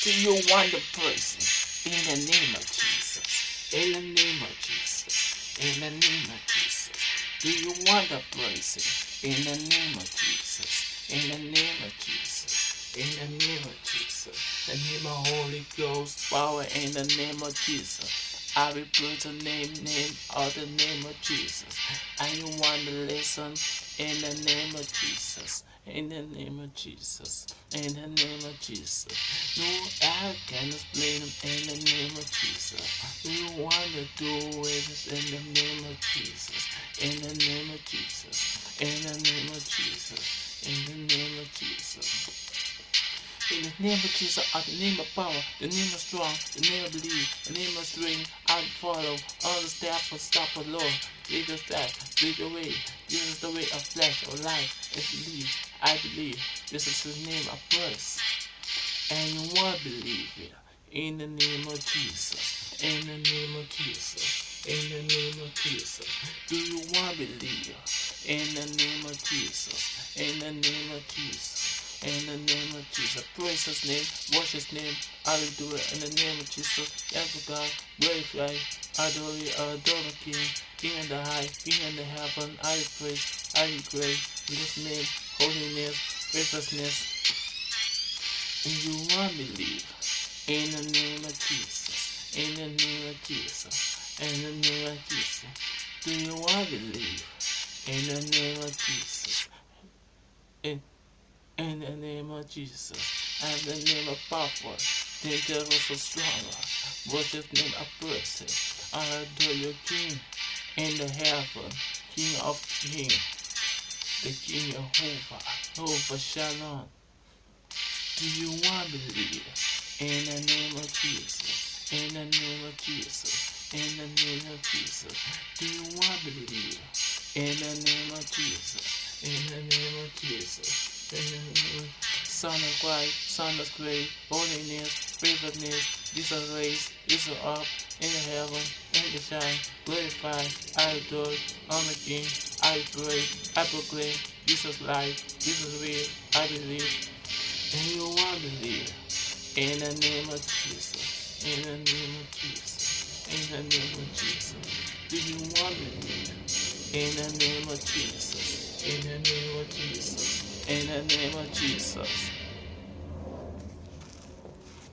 Do you want the person? In the name of Jesus. In the name of Jesus. In the name of Jesus. Do you want the person? In the name of Jesus. In the name of Jesus. In the name of Jesus. The name of Holy Ghost power in the name of Jesus. I will put the name of the name of Jesus. And you want to listen in the name of Jesus. In the name of Jesus. In the name of Jesus. No, I can explain them in the name of Jesus. We want to do it in the name of Jesus. In the name of Jesus. In the name of Jesus. In the name of Jesus. In the name of Jesus, the name of power, the name of strong, the name of believe, the name of strength, I follow, all the steps will stop the Lord. Lead the step, lead the way. This is the way of flesh or life. If you believe, I believe. This is the name of praise. And you want to believe it. In the name of Jesus. In the name of Jesus. In the name of Jesus. Do you want to believe? In the name of Jesus. In the name of Jesus. In the name of Jesus. Praise his name. Worship his name. I will do it in the name of Jesus. Yes, God. Glorify. Adore you. Adore the King. King in the high. King in the heaven. I will praise. I will praise. His name. Holiness. Faithfulness. And you want to believe in the name of Jesus, in the name of Jesus, in the name of Jesus. Do you want to believe in the name of Jesus, in the name of Jesus, and the name of power, the devil so stronger. What's his name of person? I adore your King in the heaven, King of Kings, the King Jehovah, Jehovah Shalom. Do you want to believe in the name of Jesus? In the name of Jesus. In the name of Jesus. Do you want to believe in the name of Jesus? In the name of Jesus. In the name of Son of Christ, Son of grace, holiness, faithfulness, Jesus raised, Jesus up, in the heaven, in the shine, glorify, I adore, I'm the King, I praise, I proclaim, Jesus life, Jesus real, I believe. And you want to believe in the name of Jesus, in the name of Jesus, in the name of Jesus. Do you want to believe in the name of Jesus, in the name of Jesus, in the name of Jesus?